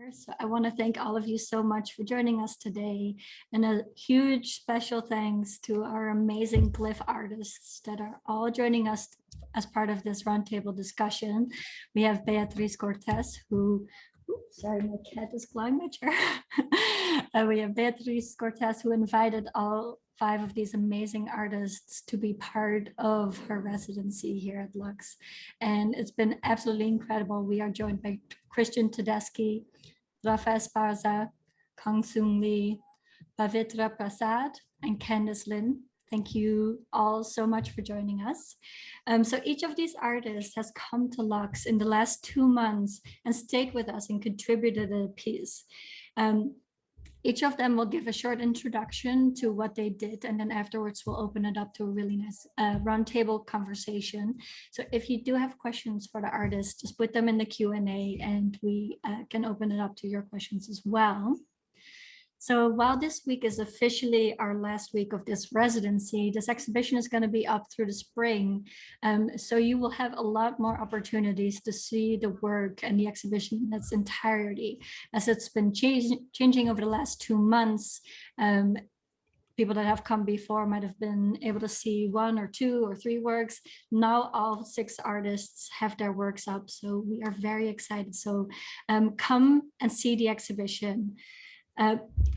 AiR. So I want to thank all of you so much for joining us today. And a huge special thanks to our amazing Glyph artists that are all joining us as part of this roundtable discussion. We have Beatriz Cortez, who, oops, sorry, my cat is clawing my chair. We have Beatriz Cortez, who invited all 5 of these amazing artists to be part of her residency here at Lux. And it's been absolutely incredible. We are joined by Tedeschi, Rafa Esparza, Kang Seung Lee, Pavithra Prasad, and Candice Lin. Thank you all so much for joining us. So each of these artists has come to Lux in the last 2 months and stayed with us and contributed a piece. Each of them will give a short introduction to what they did, and then afterwards we'll open it up to a really nice roundtable conversation. So if you do have questions for the artists, just put them in the Q&A and we can open it up to your questions as well. So while this week is officially our last week of this residency, this exhibition is going to be up through the spring. So you will have a lot more opportunities to see the work and the exhibition in its entirety, as it's been changing over the last 2 months. People that have come before might have been able to see 1 or 2 or 3 works. Now all 6 artists have their works up. So we are very excited. So come and see the exhibition.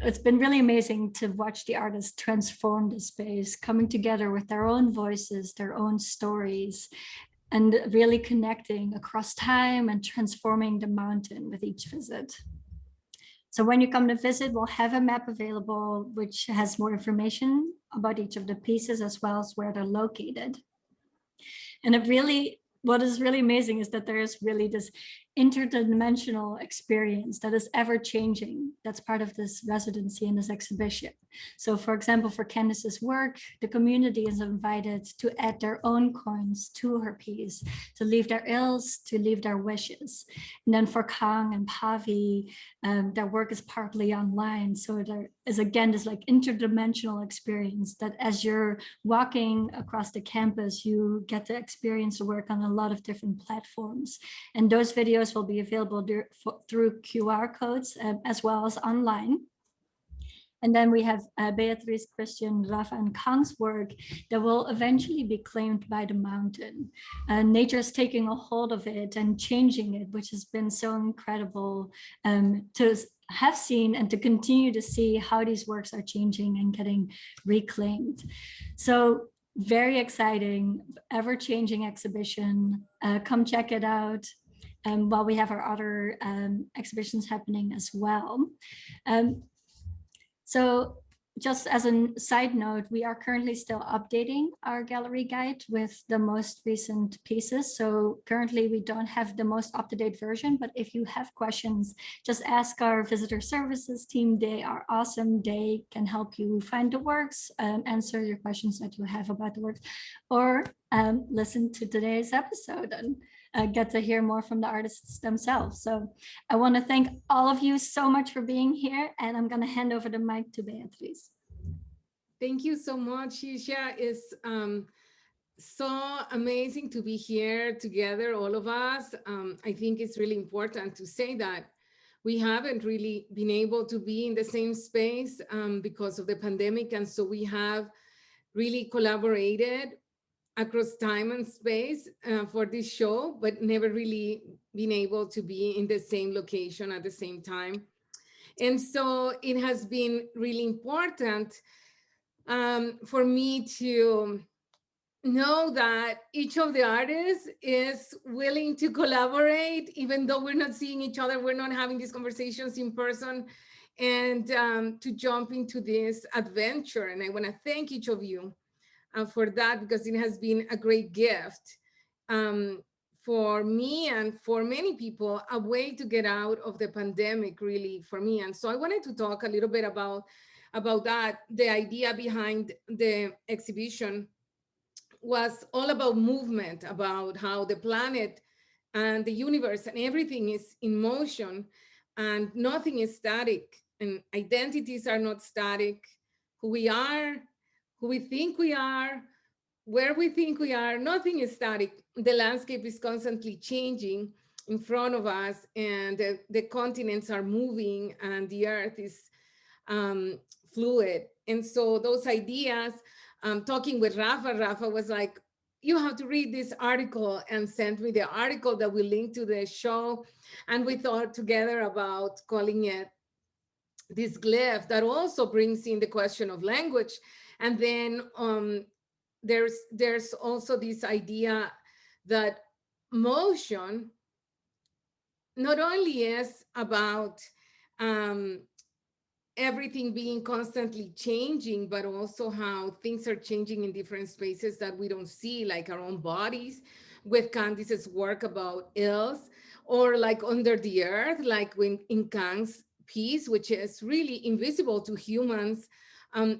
It's been really amazing to watch the artists transform the space, coming together with their own voices, their own stories, and really connecting across time and transforming the mountain with each visit. So when you come to visit, we'll have a map available, which has more information about each of the pieces as well as where they're located. And what is really amazing is that there is really this interdimensional experience that is ever changing. That's part of this residency and this exhibition. So for example, for Candice's work, the community is invited to add their own coins to her piece, to leave their ills, to leave their wishes. And then for Kang and Pavi, their work is partly online. So there is again this like interdimensional experience that as you're walking across the campus, you get to experience the work on a lot of different platforms. And those videos will be available through QR codes as well as online. And then we have Beatriz, Christian, Rafa, and Kang's work that will eventually be claimed by the mountain. Nature is taking a hold of it and changing it, which has been so incredible to have seen and to continue to see how these works are changing and getting reclaimed. So very exciting, ever-changing exhibition. Come check it out. While we have our other exhibitions happening as well. So just as a side note, we are currently still updating our gallery guide with the most recent pieces. So currently we don't have the most up-to-date version, but if you have questions, just ask our visitor services team. They are awesome. They can help you find the works, answer your questions that you have about the works, or listen to today's episode and get to hear more from the artists themselves. So I want to thank all of you so much for being here, and I'm going to hand over the mic to Beatriz. Thank you so much, Isha. It's so amazing to be here together, all of us. I think it's really important to say that we haven't really been able to be in the same space because of the pandemic. And so we have really collaborated across time and space for this show, but never really been able to be in the same location at the same time. And so it has been really important for me to know that each of the artists is willing to collaborate, even though we're not seeing each other, we're not having these conversations in person, and to jump into this adventure. And I want to thank each of you for that, because it has been a great gift for me and for many people, a way to get out of the pandemic, really, for me. And so I wanted to talk a little bit about that. The idea behind the exhibition was all about movement, about how the planet and the universe and everything is in motion and nothing is static, and identities are not static. Who we are, who we think we are, where we think we are, nothing is static. The landscape is constantly changing. in front of us, and the continents are moving and the earth is um, fluid. And so those ideas, talking with Rafa was like, you have to read this article, and sent me the article that we linked to the show. And we thought together about calling it this glyph that also brings in the question of language. And then there's also this idea that motion not only is about um, everything being constantly changing, but also how things are changing in different spaces that we don't see, like our own bodies, with Candice's work about ills, or like under the earth, like when in Kang's piece, which is really invisible to humans.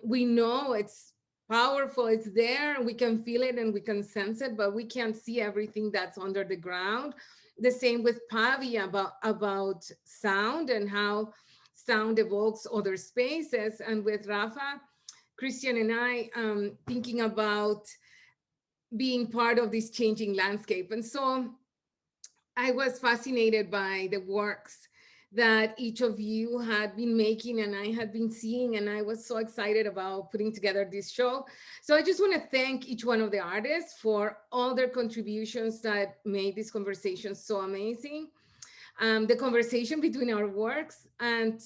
We know it's powerful, it's there, and we can feel it and we can sense it, but we can't see everything that's under the ground. The same with Pavi about sound and how sound evokes other spaces. And with Rafa, Christian and I, thinking about being part of this changing landscape. And so I was fascinated by the works that each of you had been making and I had been seeing, and I was so excited about putting together this show. So I just want to thank each one of the artists for all their contributions that made this conversation so amazing. The conversation between our works, and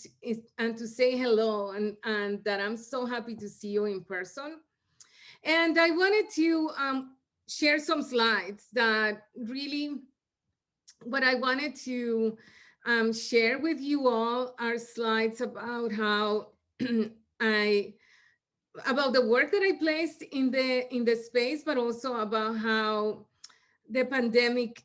to say hello, and that I'm so happy to see you in person. And I wanted to share some slides that really, what I wanted to share with you all are slides about how I about the work that I placed in the space, but also about how the pandemic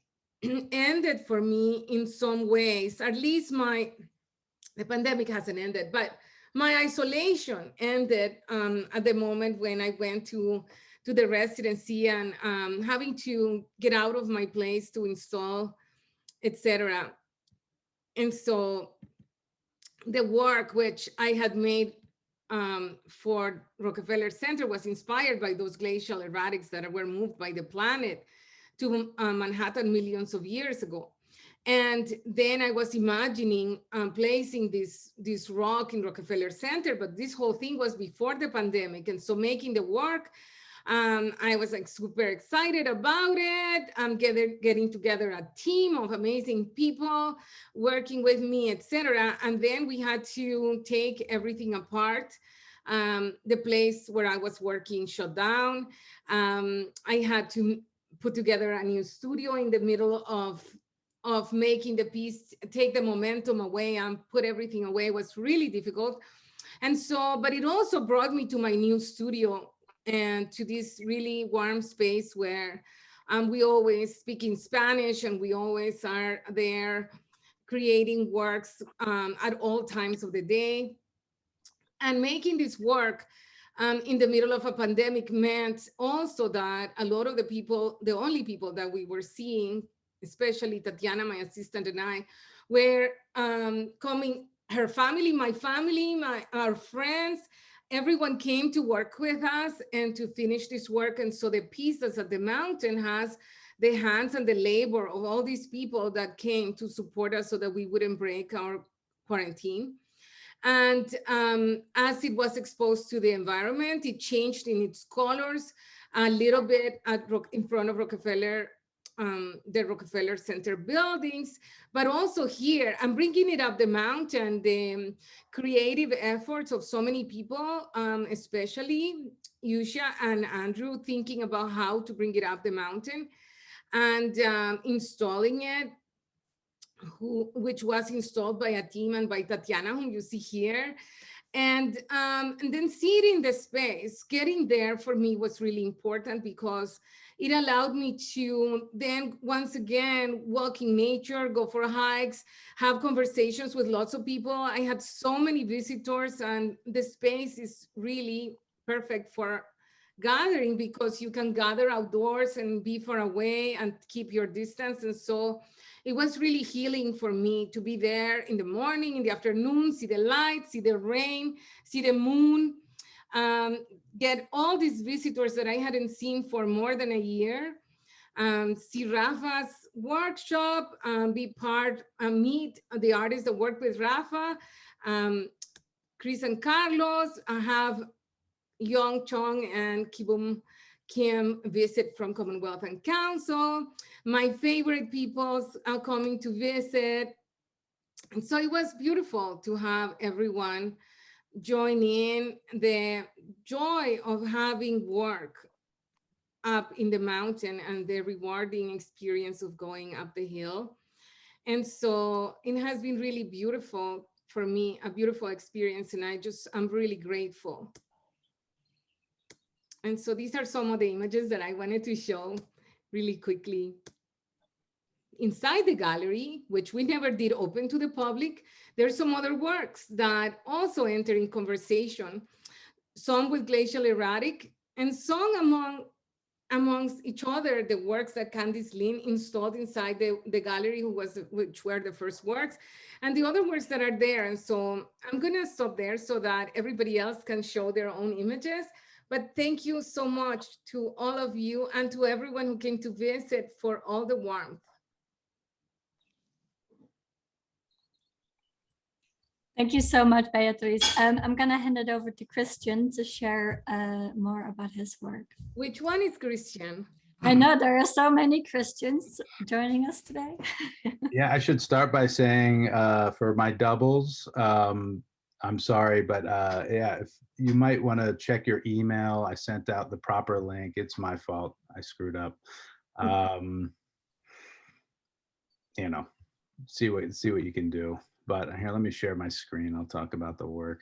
ended for me in some ways. At least the pandemic hasn't ended, but my isolation ended at the moment when I went to the residency, and having to get out of my place to install, etc. And so the work which I had made for Rockefeller Center was inspired by those glacial erratics that were moved by the planet to Manhattan millions of years ago. And then I was imagining placing this rock in Rockefeller Center, but this whole thing was before the pandemic. And so making the work, I was like super excited about it. Getting together a team of amazing people working with me, etc. And then we had to take everything apart. The place where I was working shut down. I had to put together a new studio in the middle of making the piece, take the momentum away and put everything away was really difficult. And so, but it also brought me to my new studio and to this really warm space where we always speak in Spanish, and we always are there creating works at all times of the day. And making this work in the middle of a pandemic meant also that a lot of the people, the only people that we were seeing, especially Tatiana, my assistant, and I, were coming, her family, my family, our friends, everyone came to work with us and to finish this work. And so the piece that's at the mountain has the hands and the labor of all these people that came to support us so that we wouldn't break our quarantine. And as it was exposed to the environment, it changed in its colors a little bit in front of Rockefeller, the Rockefeller Center buildings, but also here, I'm bringing it up the mountain, the creative efforts of so many people, especially Yusha and Andrew, thinking about how to bring it up the mountain and installing it, which was installed by a team and by Tatiana, whom you see here. And then seeing the space, getting there for me was really important because it allowed me to then once again walk in nature, go for hikes, have conversations with lots of people. I had so many visitors, and the space is really perfect for gathering because you can gather outdoors and be far away and keep your distance. And so it was really healing for me to be there in the morning, in the afternoon, see the light, see the rain, see the moon, get all these visitors that I hadn't seen for more than a year. see Rafa's workshop, meet the artists that work with Rafa. Chris and Carlos have Young Chong and Kibum Kim visit from Commonwealth and Council. My favorite peoples are coming to visit. And so it was beautiful to have everyone join in. The joy of having work up in the mountain and the rewarding experience of going up the hill. And so it has been really beautiful for me, a beautiful experience. And I'm really grateful. And so these are some of the images that I wanted to show really quickly. Inside the gallery, which we never did open to the public, there's some other works that also enter in conversation, some with glacial erratic, and some amongst each other, the works that Candice Lin installed inside the gallery, which were the first works, and the other works that are there. And so I'm gonna stop there so that everybody else can show their own images. But thank you so much to all of you and to everyone who came to visit for all the warmth. Thank you so much, Beatriz. I'm going to hand it over to Christian to share more about his work. Which one is Christian? I know there are so many Christians joining us today. Yeah, I should start by saying for my doubles, I'm sorry, but yeah, if you might want to check your email. I sent out the proper link. It's my fault. I screwed up. You know, see what you can do. But here, let me share my screen. I'll talk about the work.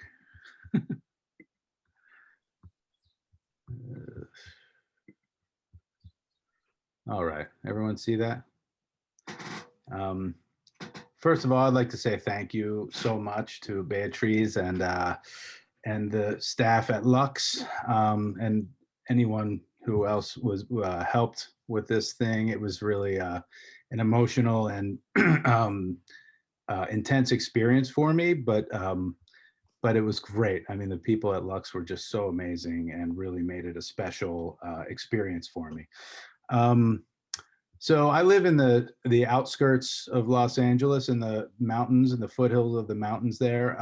All right, everyone see that? First of all, I'd like to say thank you so much to Beatriz and the staff at Lux, and anyone who else was helped with this thing. It was really an emotional and intense experience for me, but it was great. I mean, the people at Lux were just so amazing and really made it a special experience for me. So I live in the outskirts of Los Angeles, in the mountains, in the foothills of the mountains there,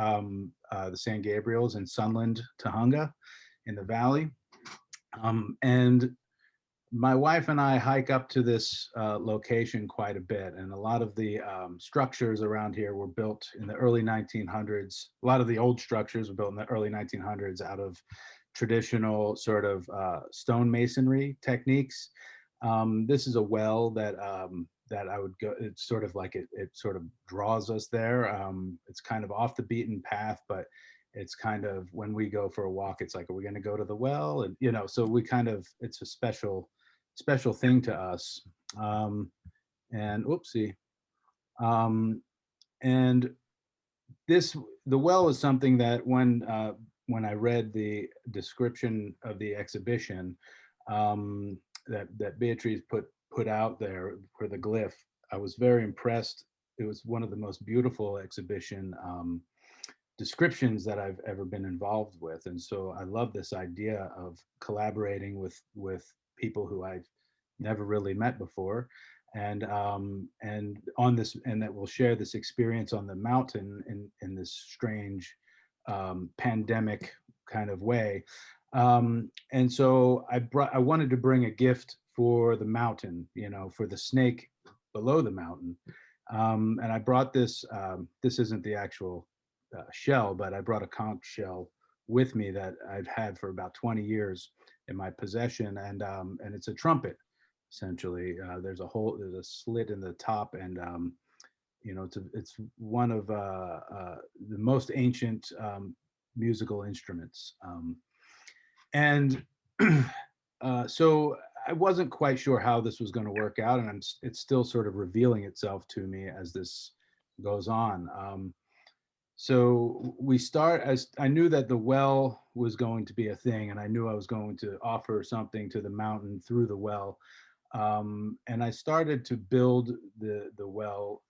the San Gabriels and Sunland, Tujunga in the valley. And my wife and I hike up to this location quite a bit, and a lot of the structures around here were built in the early 1900s. A lot of the old structures were built in the early 1900s out of traditional sort of stone masonry techniques. This is a well that I would go. It's sort of like it sort of draws us there. It's kind of off the beaten path, but it's kind of, when we go for a walk, it's like, are we going to go to the well? And so we kind of, it's a special thing to us. And oopsie. And the well is something that when I read the description of the exhibition that Beatriz put out there for the Glyph, I was very impressed. It was one of the most beautiful exhibition descriptions that I've ever been involved with. And so I love this idea of collaborating with people who I've never really met before, and on this, and that will share this experience on the mountain in this strange pandemic kind of way. And so I wanted to bring a gift for the mountain, for the snake below the mountain. And I brought this, this isn't the actual shell, but I brought a conch shell with me that I've had for about 20 years in my possession, and it's a trumpet, essentially. There's a slit in the top, and it's one of the most ancient musical instruments. And so I wasn't quite sure how this was going to work out, and it's still sort of revealing itself to me as this goes on. So we start, as I knew that the well was going to be a thing, and I knew I was going to offer something to the mountain through the well. And I started to build the well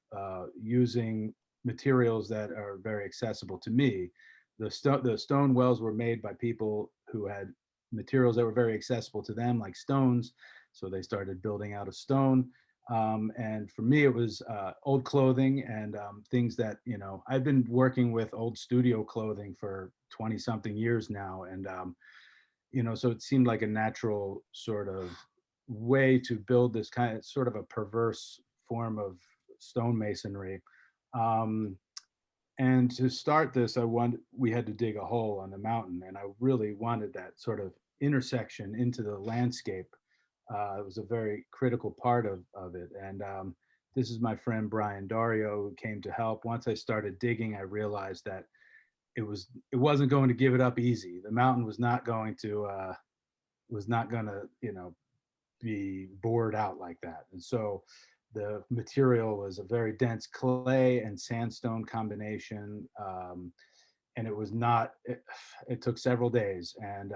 using materials that are very accessible to me. The stone wells were made by people who had materials that were very accessible to them, like stones. So they started building out of stone. And for me, it was old clothing and things that, you know, I've been working with old studio clothing for 20 something years now. And, you know, so it seemed like a natural sort of way to build this kind of sort of a perverse form of stonemasonry. Um, and to start this, we had to dig a hole on the mountain, and I really wanted that sort of intersection into the landscape. It was a very critical part of it. And this is my friend Brian Dario who came to help. Once I started digging, I realized that it wasn't going to give it up easy. The mountain was not going to, you know, be bored out like that. And so the material was a very dense clay and sandstone combination. And it was not, it took several days. And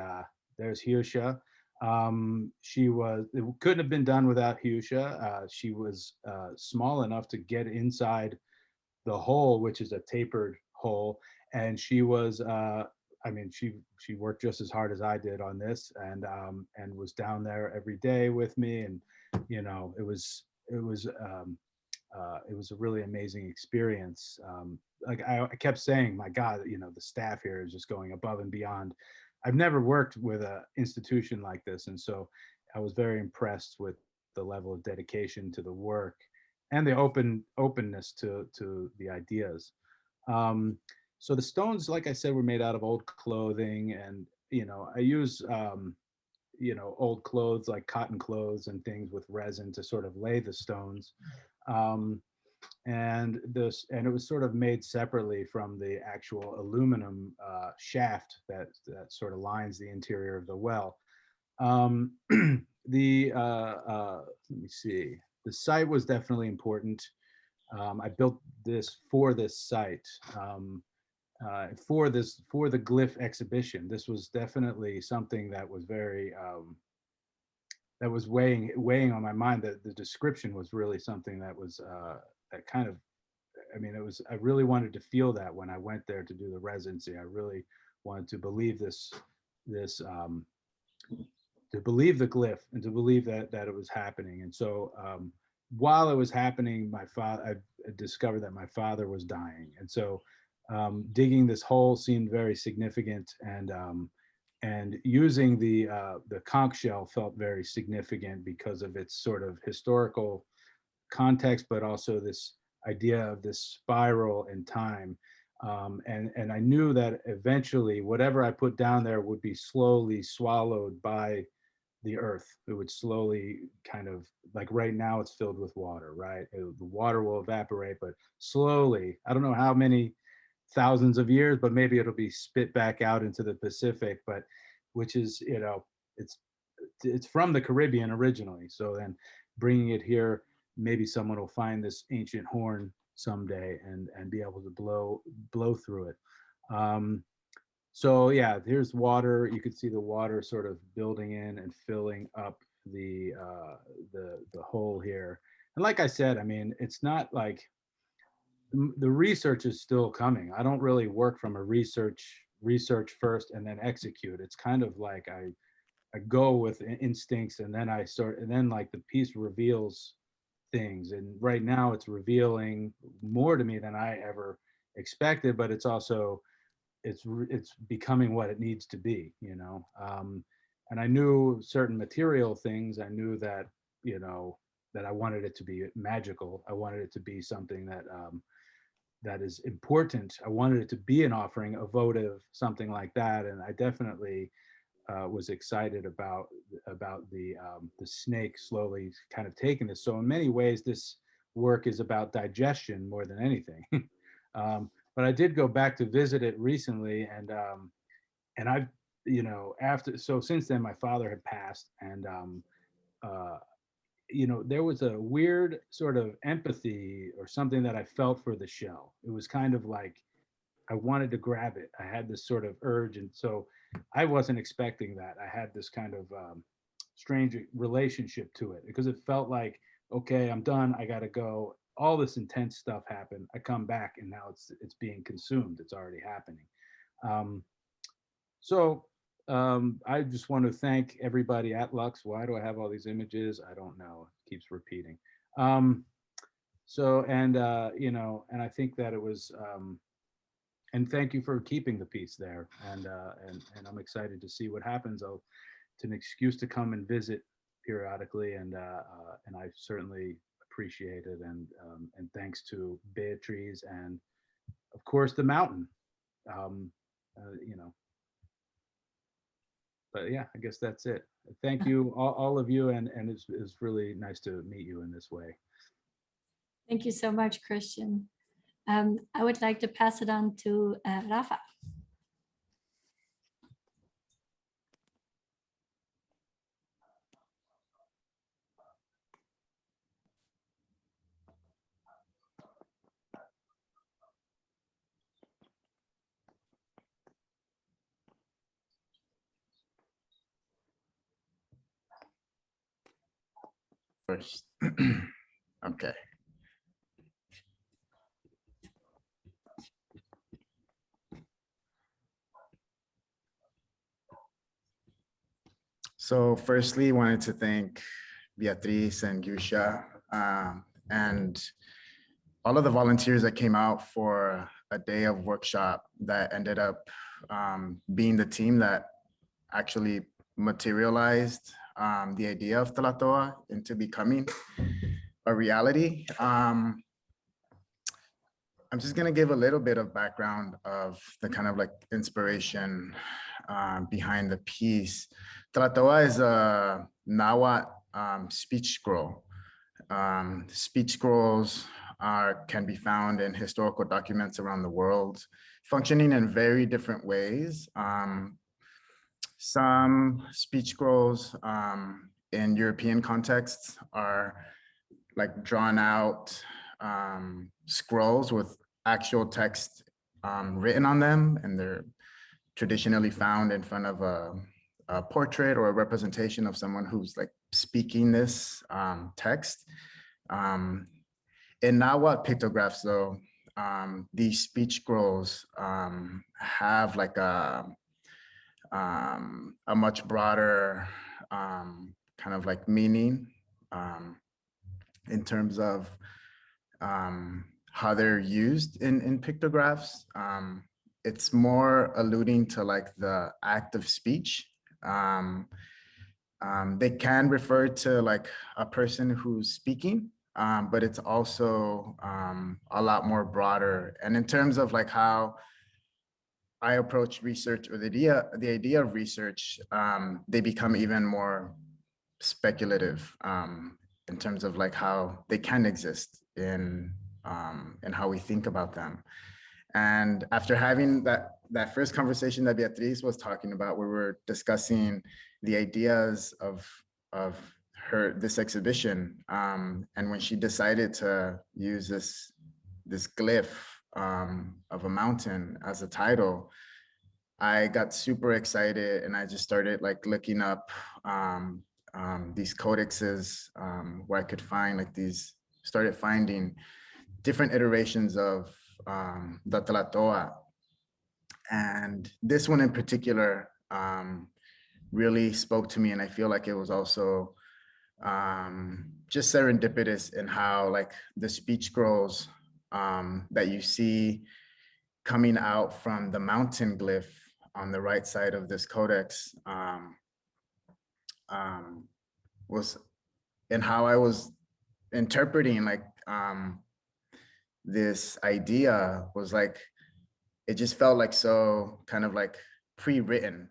there's Hyusha. It couldn't have been done without Hyusha. She was small enough to get inside the hole, which is a tapered hole. And she was, I mean, she worked just as hard as I did on this, and was down there every day with me. And you know, it was a really amazing experience. Like I kept saying, my God, you know, the staff here is just going above and beyond. I've never worked with an institution like this, and so I was very impressed with the level of dedication to the work and the openness to the ideas. Um, so the stones, like I said, were made out of old clothing, and you know, I use you know, old clothes like cotton clothes and things with resin to sort of lay the stones. Um, and it was sort of made separately from the actual aluminum shaft that sort of lines the interior of the well. Um, let me see. The site was definitely important. I built this for this site, for the Glyph exhibition. This was definitely something that was very that was weighing on my mind. That the description was really something that was that kind of, I mean, it was, I really wanted to feel that when I went there to do the residency. I really wanted to believe this to believe the Glyph and to believe that it was happening. And so while it was happening, I discovered that my father was dying. And so digging this hole seemed very significant, and using the conch shell felt very significant because of its sort of historical context, but also this idea of this spiral in time. And I knew that eventually whatever I put down there would be slowly swallowed by the earth. It would slowly kind of, like right now it's filled with water, right? The water will evaporate, but slowly, I don't know how many thousands of years, but maybe it'll be spit back out into the Pacific, but which is, you know, it's from the Caribbean originally. So then bringing it here, maybe someone will find this ancient horn someday and be able to blow through it. So yeah, here's water. You could see the water sort of building in and filling up the hole here. And like I said, I mean, it's not like the research is still coming. I don't really work from a research first and then execute. It's kind of like I go with instincts, and then and then like the piece reveals things. And right now it's revealing more to me than I ever expected, but it's also, it's becoming what it needs to be, you know. And I knew certain material things. I knew that, you know, that I wanted it to be magical. I wanted it to be something that is important. I wanted it to be an offering, a votive, something like that. And I definitely was excited about the snake slowly kind of taking this. So in many ways, this work is about digestion more than anything. But I did go back to visit it recently, and I've, you know, since then my father had passed, and uh, you know, there was a weird sort of empathy or something that I felt for the shell. It was kind of like I wanted to grab it. I had this sort of urge, and so I wasn't expecting that. I had this kind of strange relationship to it because it felt like, okay, I'm done. I got to go. All this intense stuff happened. I come back, and now it's being consumed. It's already happening. Um, so I just want to thank everybody at Lux. Why do I have all these images? I don't know. It keeps repeating. So, and, and I think that it was, and thank you for keeping the peace there. And I'm excited to see what happens. It's an excuse to come and visit periodically. And I certainly appreciate it. And thanks to Beatriz and of course the mountain, but yeah, I guess that's it. Thank you, all of you, and it's really nice to meet you in this way. Thank you so much, Christian. I would like to pass it on to Rafa. First. Okay. So firstly, wanted to thank Beatriz and Yusha and all of the volunteers that came out for a day of workshop that ended up being the team that actually materialized the idea of Talatoa into becoming a reality. I'm just gonna give a little bit of background of the kind of like inspiration behind the piece. Talatoa is a Nahuatl speech scroll. Speech scrolls can be found in historical documents around the world, functioning in very different ways. Some speech scrolls in European contexts are like drawn out scrolls with actual text written on them, and they're traditionally found in front of a portrait or a representation of someone who's like speaking this text. In Nahuatl pictographs, though, these speech scrolls have like a much broader kind of like meaning in terms of how they're used in pictographs. It's more alluding to like the act of speech. They can refer to like a person who's speaking, but it's also a lot more broader. And in terms of like how I approach research, or the idea of research, they become even more speculative in terms of like how they can exist in how we think about them. And after having that first conversation that Beatriz was talking about, where we're discussing the ideas of this exhibition, and when she decided to use this glyph of a mountain as a title, I got super excited, and I just started like looking up these codexes where I could find like started finding different iterations of the Talatoa. And this one in particular really spoke to me, and I feel like it was also just serendipitous in how like the speech scrolls that you see coming out from the mountain glyph on the right side of this codex was, and how I was interpreting like this idea was like, it just felt like so kind of like pre-written,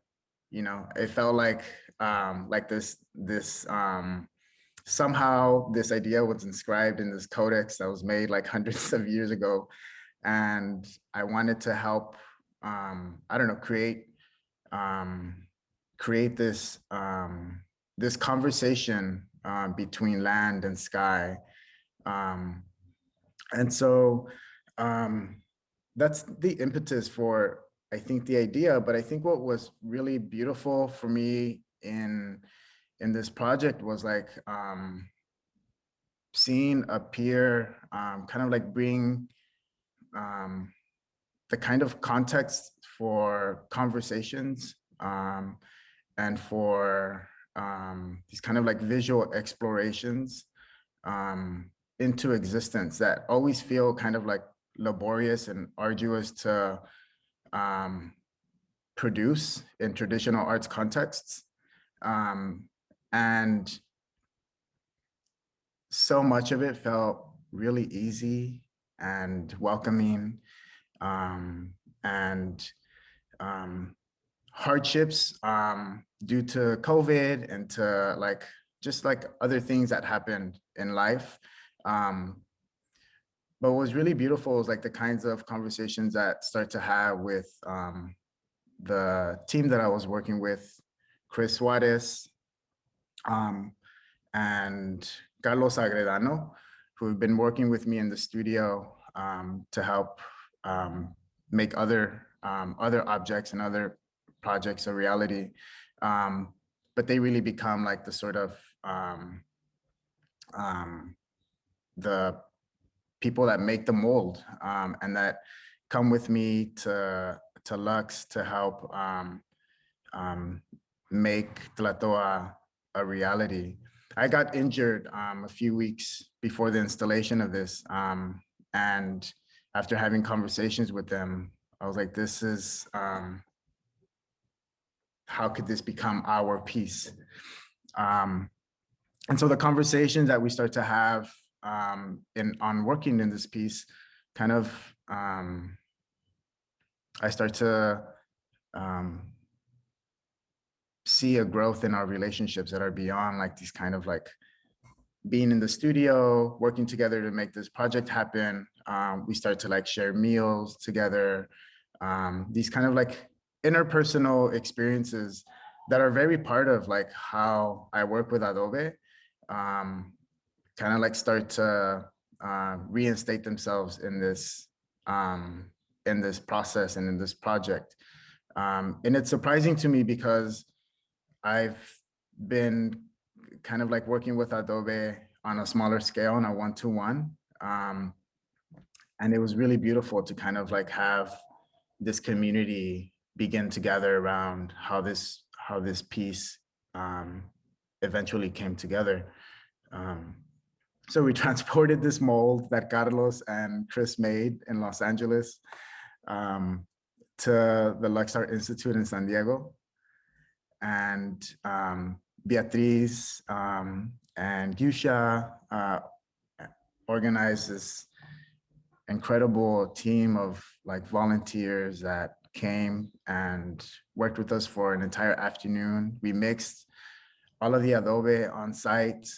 you know. It felt like this somehow this idea was inscribed in this codex that was made like hundreds of years ago, and I wanted to help I don't know, create this this conversation between land and sky. And so that's the impetus for, I think, the idea. But I think what was really beautiful for me in this project was like seeing a peer kind of like bring the kind of context for conversations and for these kind of like visual explorations into existence that always feel kind of like laborious and arduous to produce in traditional arts contexts. And so much of it felt really easy and welcoming, and hardships due to COVID and to like just like other things that happened in life. But what was really beautiful is like the kinds of conversations that start to have with the team that I was working with, Chris Juarez and Carlos Agredano, who have been working with me in the studio to help make other objects and other projects a reality. But they really become like the sort of the people that make the mold and that come with me to Lux to help make Tlatoa a reality. I got injured a few weeks before the installation of this. And after having conversations with them, I was like, this is, how could this become our piece? And so the conversations that we start to have on working in this piece, kind of, I start to see a growth in our relationships that are beyond like these kind of like being in the studio, working together to make this project happen. We start to like share meals together, these kind of like interpersonal experiences that are very part of like how I work with Adobe, kind of like start to reinstate themselves in this process and in this project. And it's surprising to me because I've been kind of like working with Adobe on a smaller scale, on a one-to-one. And it was really beautiful to kind of like have this community begin to gather around how this piece eventually came together. So we transported this mold that Carlos and Chris made in Los Angeles to the Lux Art Institute in San Diego. And Beatriz and Yusha organized this incredible team of like volunteers that came and worked with us for an entire afternoon. We mixed all of the adobe on site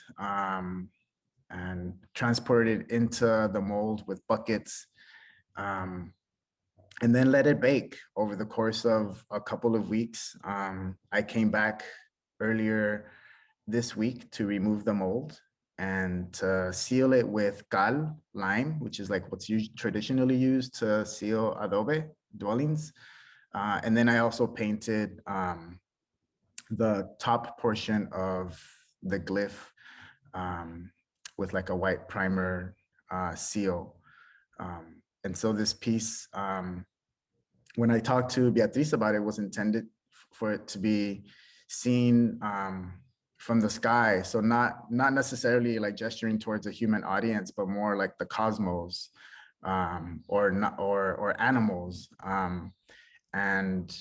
and transported it into the mold with buckets, and then let it bake over the course of a couple of weeks. I came back earlier this week to remove the mold and to seal it with cal, lime, which is like what's traditionally used to seal adobe dwellings. And then I also painted the top portion of the glyph with like a white primer seal. And so this piece, when I talked to Beatriz about it, was intended for it to be seen from the sky. So not necessarily like gesturing towards a human audience, but more like the cosmos or animals. And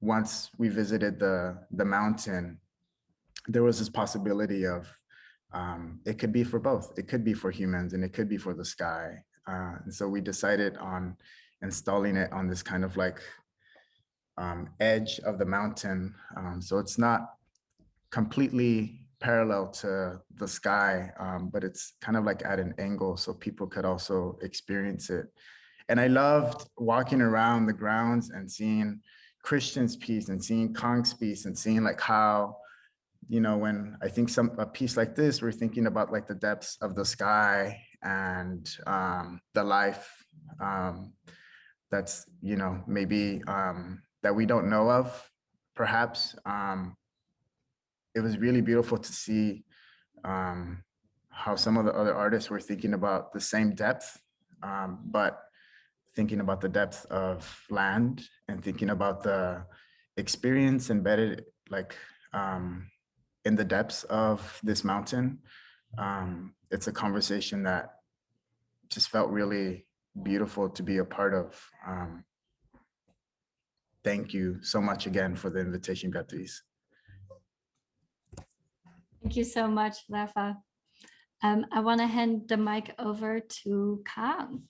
once we visited the mountain, there was this possibility of it could be for both. It could be for humans and it could be for the sky. And so we decided on installing it on this kind of like edge of the mountain. So it's not completely parallel to the sky, but it's kind of like at an angle so people could also experience it. And I loved walking around the grounds and seeing Christian's piece and seeing Kang's piece and seeing like how, you know, when I think a piece like this, we're thinking about like the depths of the sky and the life that's, you know, maybe that we don't know of, perhaps. It was really beautiful to see how some of the other artists were thinking about the same depth, but thinking about the depth of land and thinking about the experience embedded like in the depths of this mountain. It's a conversation that just felt really beautiful to be a part of. Thank you so much again for the invitation, Beatriz. Thank you so much, Rafa. I want to hand the mic over to Kang.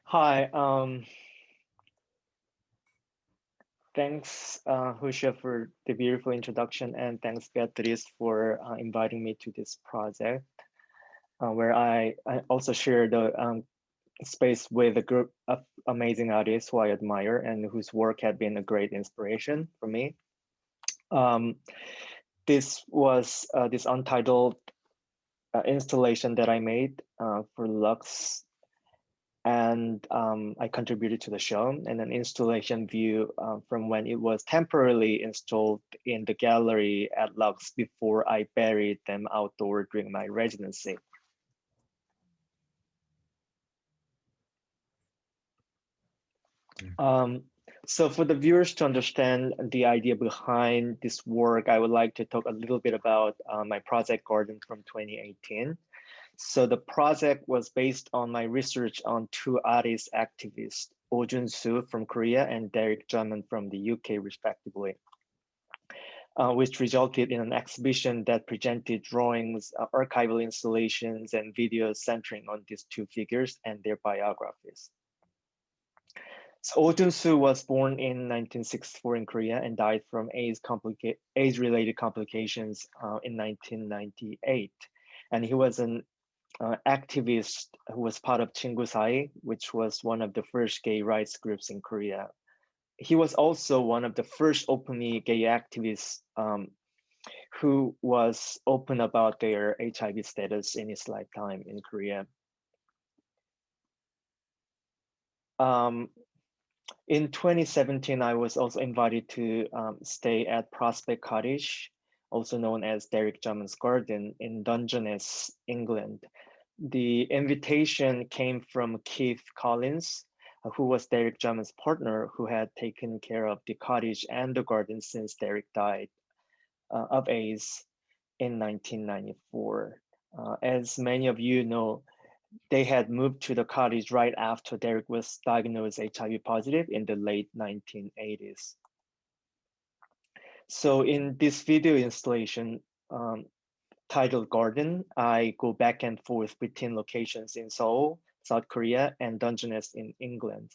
Hi, thanks, Husha, for the beautiful introduction, and thanks, Beatriz, for inviting me to this project, where I also share the space with a group of amazing artists who I admire and whose work had been a great inspiration for me. This was this untitled installation that I made for Lux, and I contributed to the show, and an installation view from when it was temporarily installed in the gallery at Lux before I buried them outdoor during my residency. So for the viewers to understand the idea behind this work, I would like to talk a little bit about my project Garden from 2018. So the project was based on my research on two artist activists, Oh Jun-soo from Korea and Derek Drummond from the UK, respectively, which resulted in an exhibition that presented drawings, archival installations, and videos centering on these two figures and their biographies. So Oh Jun-soo was born in 1964 in Korea and died from AIDS-related complications in 1998. And he was an activist who was part of 친구 사이, which was one of the first gay rights groups in Korea. He was also one of the first openly gay activists who was open about their HIV status in his lifetime in Korea. In 2017, I was also invited to stay at Prospect Cottage, also known as Derek Drummond's Garden in Dungeness, England. The invitation came from Keith Collins, who was Derek Drummond's partner, who had taken care of the cottage and the garden since Derek died of AIDS in 1994. As many of you know, they had moved to the cottage right after Derek was diagnosed HIV positive in the late 1980s. So in this video installation titled Garden, I go back and forth between locations in Seoul, South Korea, and Dungeness in England.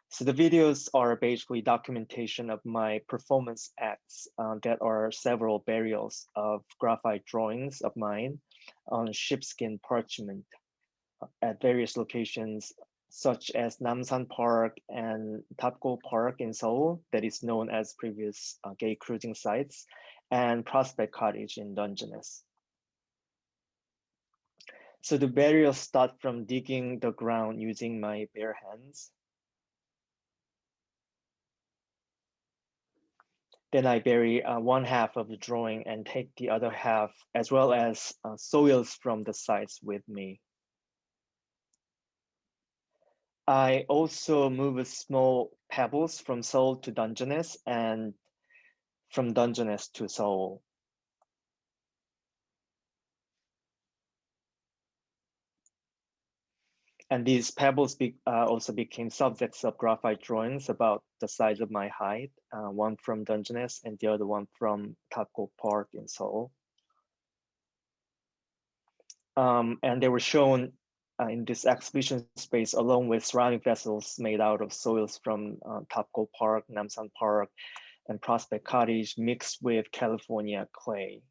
So the videos are basically documentation of my performance acts that are several burials of graphite drawings of mine on sheepskin parchment at various locations, such as Namsan Park and Tapgo Park in Seoul, that is known as previous gay cruising sites, and Prospect Cottage in Dungeness. So the burials start from digging the ground using my bare hands. Then I bury one half of the drawing and take the other half, as well as soils from the sites with me. I also move small pebbles from Seoul to Dungeness and from Dungeness to Seoul. And these pebbles also became subjects of graphite drawings about the size of my height, one from Dungeness and the other one from Tapgo Park in Seoul. And they were shown in this exhibition space along with ceramic vessels made out of soils from Tapgo Park, Namsan Park, and Prospect Cottage mixed with California clay.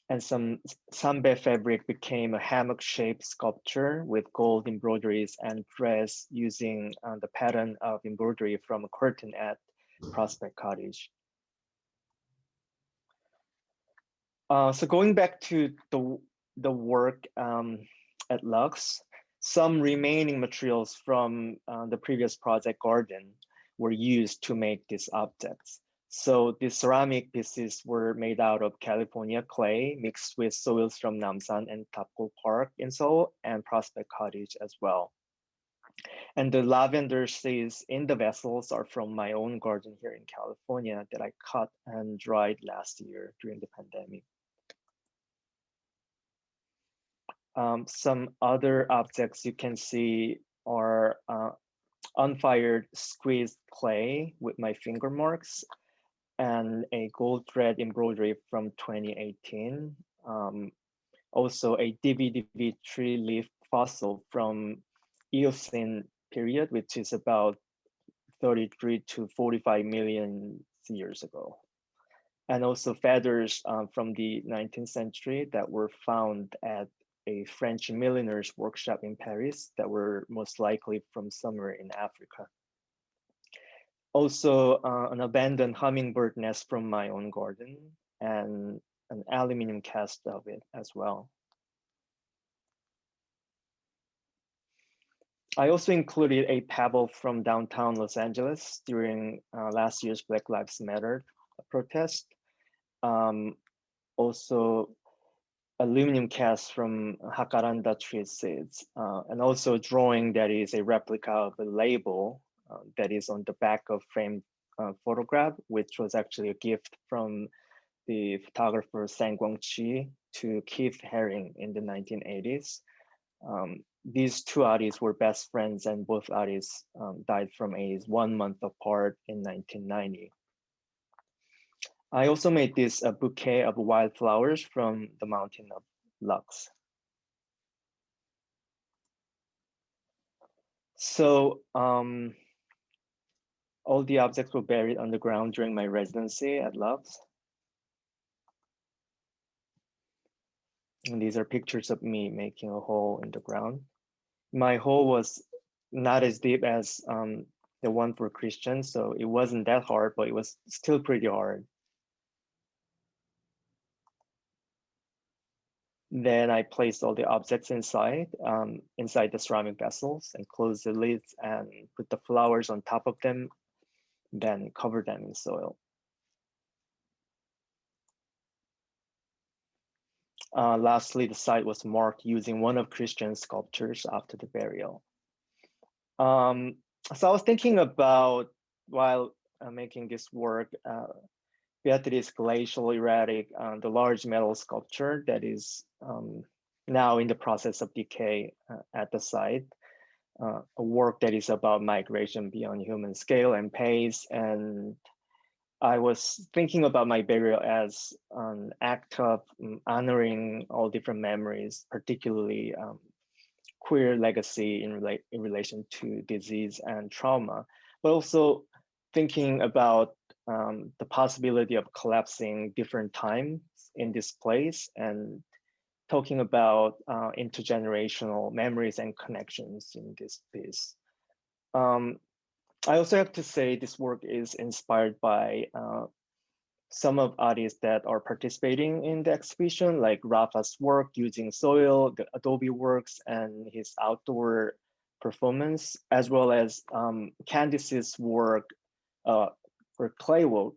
And some sambe fabric became a hammock-shaped sculpture with gold embroideries and dress using the pattern of embroidery from a curtain at Prospect Cottage. So going back to the work at Lux, some remaining materials from the previous project Garden were used to make these objects. So the ceramic pieces were made out of California clay mixed with soils from Namsan and Tapkol Park in Seoul and Prospect Cottage as well. And the lavender seeds in the vessels are from my own garden here in California that I cut and dried last year during the pandemic. Some other objects you can see are unfired squeezed clay with my finger marks and a gold thread embroidery from 2018. Also a DVD tree leaf fossil from Eocene period, which is about 33 to 45 million years ago. And also feathers from the 19th century that were found at a French milliner's workshop in Paris that were most likely from somewhere in Africa. Also an abandoned hummingbird nest from my own garden and an aluminum cast of it as well. I also included a pebble from downtown Los Angeles during last year's Black Lives Matter protest. Also aluminum cast from jacaranda tree seeds, and also a drawing that is a replica of a label that is on the back of framed photograph, which was actually a gift from the photographer Sang Guangqi to Keith Haring in the 1980s. These two artists were best friends, and both artists died from AIDS 1 month apart in 1990. I also made this a bouquet of wildflowers from the mountain of Lux. So all the objects were buried underground during my residency at Lux. And these are pictures of me making a hole in the ground. My hole was not as deep as the one for Christians, so it wasn't that hard, but it was still pretty hard. Then I placed all the objects inside the ceramic vessels and closed the lids and put the flowers on top of them, then cover them in soil. Lastly, the site was marked using one of Christian's sculptures after the burial. So I was thinking about, while making this work, Beatriz glacial erratic, the large metal sculpture that is now in the process of decay at the site, a work that is about migration beyond human scale and pace. And I was thinking about my burial as an act of honoring all different memories, particularly queer legacy in relation to disease and trauma, but also thinking about the possibility of collapsing different times in this place and talking about intergenerational memories and connections in this piece. I also have to say this work is inspired by some of artists that are participating in the exhibition, like Rafa's work using soil, the Adobe works, and his outdoor performance, as well as Candice's work for clay work,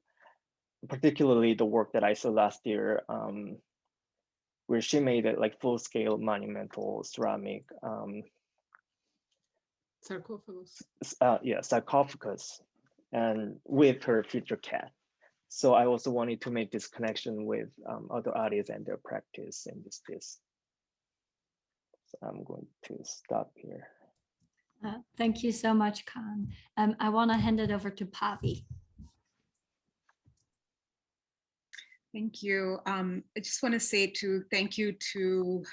particularly the work that I saw last year, where she made it like full-scale monumental ceramic Sarcophagus. Yeah, sarcophagus, and with her future cat. So I also wanted to make this connection with other artists and their practice in this piece. So I'm going to stop here. Thank you so much, Kang. I want to hand it over to Pavi. Thank you. I just want to say thank you to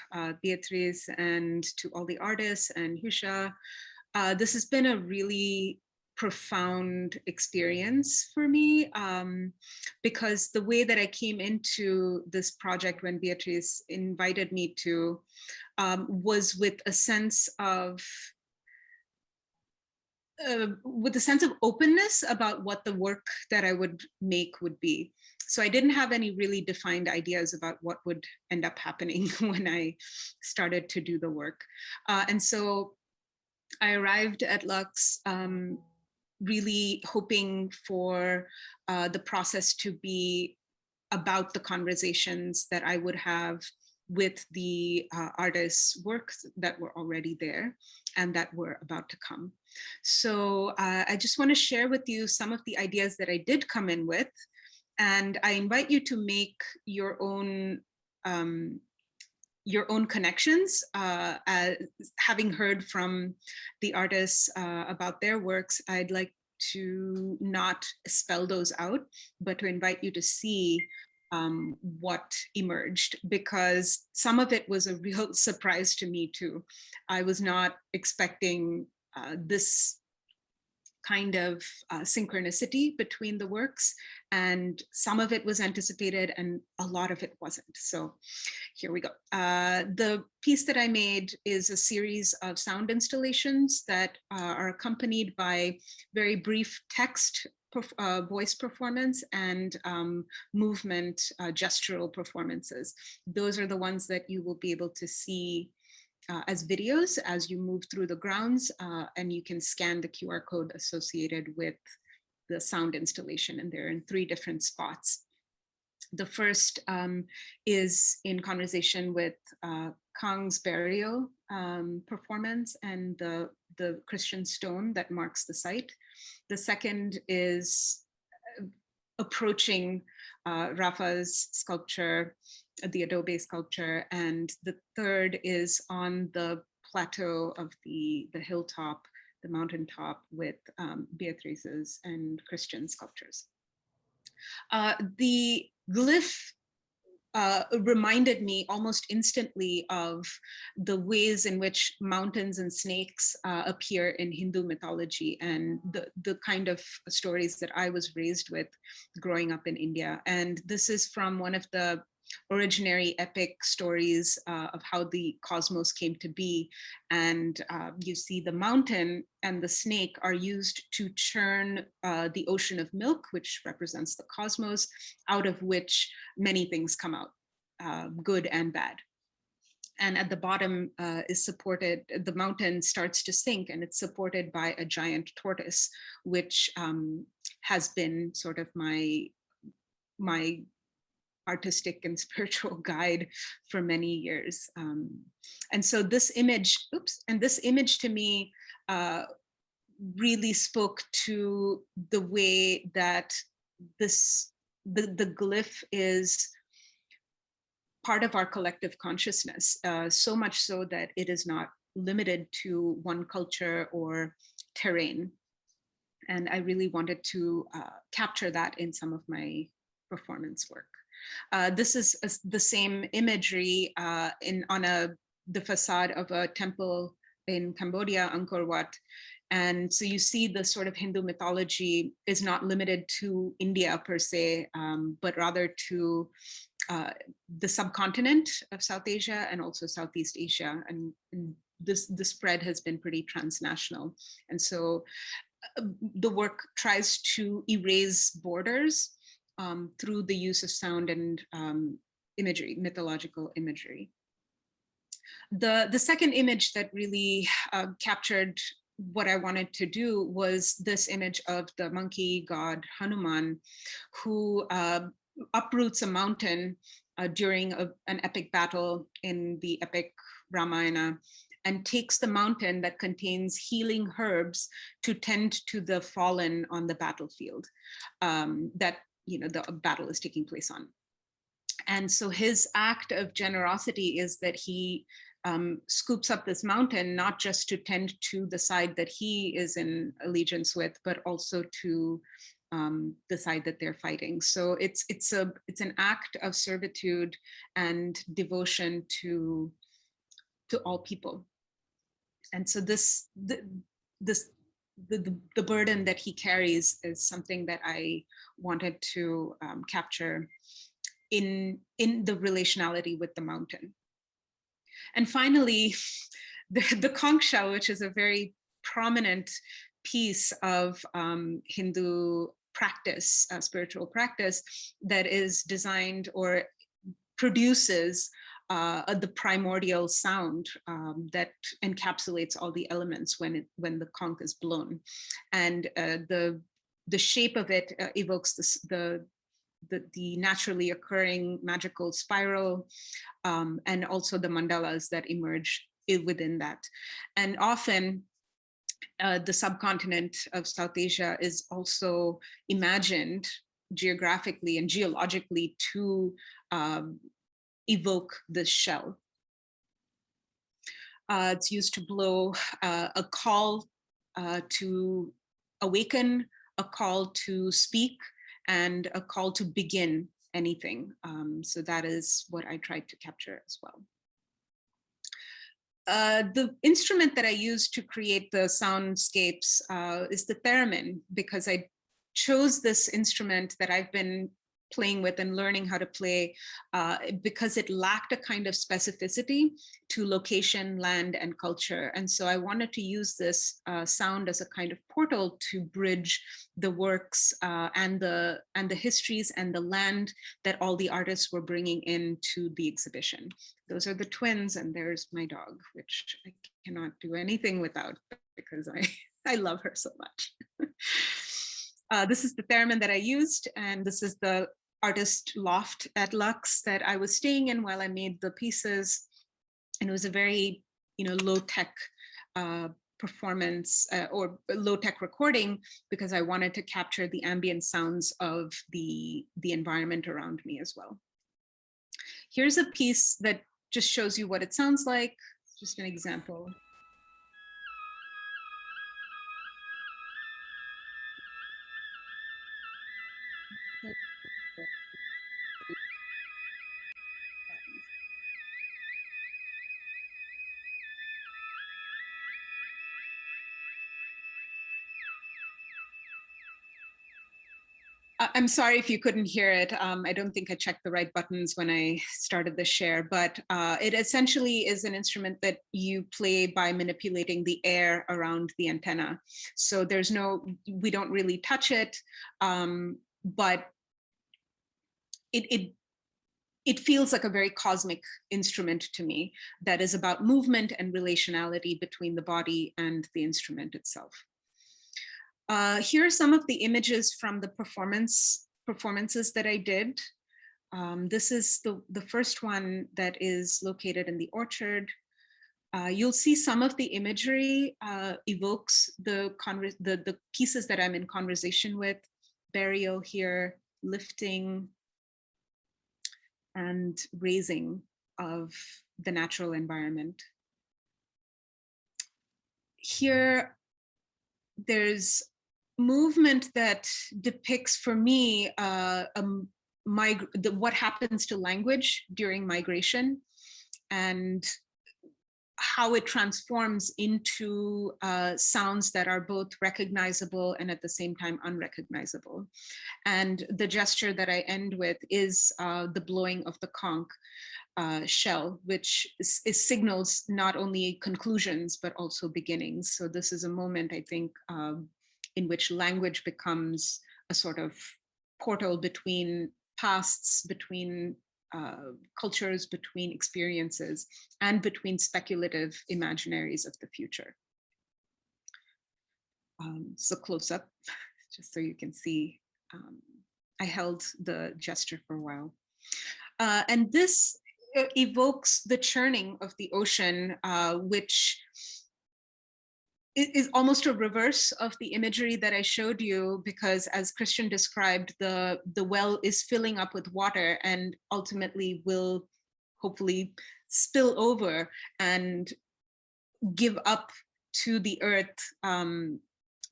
Beatriz and to all the artists and Husha. This has been a really profound experience for me because the way that I came into this project when Beatriz invited me to was with a sense of openness about what the work that I would make would be. So I didn't have any really defined ideas about what would end up happening when I started to do the work. And so I arrived at Lux really hoping for the process to be about the conversations that I would have with the artists' works that were already there and that were about to come. So I just want to share with you some of the ideas that I did come in with, and I invite you to make your own connections. Having heard from the artists about their works, I'd like to not spell those out, but to invite you to see what emerged, because some of it was a real surprise to me too. I was not expecting this kind of synchronicity between the works, and some of it was anticipated and a lot of it wasn't. So here we go. The piece that I made is a series of sound installations that are accompanied by very brief text, voice performance, and movement, gestural performances. Those are the ones that you will be able to see as videos as you move through the grounds, and you can scan the QR code associated with the sound installation, and they're in 3 different spots. The first is in conversation with Kang's burial performance and the Christian stone that marks the site. The second is approaching Rafa's sculpture, the adobe sculpture, and the third is on the plateau of the hilltop, the mountaintop, with Beatriz's and Christian sculptures. The glyph reminded me almost instantly of the ways in which mountains and snakes appear in Hindu mythology, and the kind of stories that I was raised with growing up in India. And this is from one of the originary epic stories of how the cosmos came to be. And you see the mountain and the snake are used to churn the ocean of milk, which represents the cosmos, out of which many things come out, good and bad. And at the bottom is supported, the mountain starts to sink, and it's supported by a giant tortoise, which has been sort of my artistic and spiritual guide for many years. And so this image, this image to me really spoke to the way that the glyph is part of our collective consciousness, so much so that it is not limited to one culture or terrain. And I really wanted to capture that in some of my performance work. This is the same imagery on the facade of a temple in Cambodia, Angkor Wat. And so you see the sort of Hindu mythology is not limited to India per se, but rather to the subcontinent of South Asia and also Southeast Asia. And the spread has been pretty transnational. And so the work tries to erase borders through the use of sound and imagery, mythological imagery. The second image that really captured what I wanted to do was this image of the monkey god Hanuman, who uproots a mountain during an epic battle in the epic Ramayana, and takes the mountain that contains healing herbs to tend to the fallen on the battlefield that the battle is taking place on. And so his act of generosity is that he scoops up this mountain, not just to tend to the side that he is in allegiance with, but also to the side that they're fighting. So it's an act of servitude and devotion to all people. And so the burden that he carries is something that I wanted to capture in the relationality with the mountain. And finally, the Konksha, which is a very prominent piece of Hindu practice, spiritual practice, that is designed or produces the primordial sound that encapsulates all the elements when the conch is blown, and the shape of it evokes the naturally occurring magical spiral, and also the mandalas that emerge within that. And often the subcontinent of South Asia is also imagined geographically and geologically to evoke this shell. It's used to blow a call to awaken, a call to speak, and a call to begin anything. So that is what I tried to capture as well. The instrument that I used to create the soundscapes is the theremin, because I chose this instrument that I've been playing with and learning how to play because it lacked a kind of specificity to location, land, and culture. And so I wanted to use this sound as a kind of portal to bridge the works and the histories and the land that all the artists were bringing into the exhibition. Those are the twins, and there's my dog, which I cannot do anything without because I love her so much. This is the theremin that I used, and this is the artist loft at Lux that I was staying in while I made the pieces. And it was a very, low-tech performance or low-tech recording, because I wanted to capture the ambient sounds of the environment around me as well. Here's a piece that just shows you what it sounds like, just an example. I'm sorry if you couldn't hear it. I don't think I checked the right buttons when I started the share, but it essentially is an instrument that you play by manipulating the air around the antenna. So we don't really touch it, but it feels like a very cosmic instrument to me that is about movement and relationality between the body and the instrument itself. Here are some of the images from the performances that I did. This is the first one that is located in the orchard. You'll see some of the imagery evokes the pieces that I'm in conversation with: burial here, lifting, and raising of the natural environment. Here, there's movement that depicts for me what happens to language during migration and how it transforms into sounds that are both recognizable and at the same time unrecognizable. And the gesture that I end with is the blowing of the conch shell, which signals not only conclusions, but also beginnings. So this is a moment, I think, in which language becomes a sort of portal between pasts, between cultures, between experiences, and between speculative imaginaries of the future. So close up, just so you can see, I held the gesture for a while. And this evokes the churning of the ocean, which is almost a reverse of the imagery that I showed you, because as Christian described, the well is filling up with water and ultimately will hopefully spill over and give up to the earth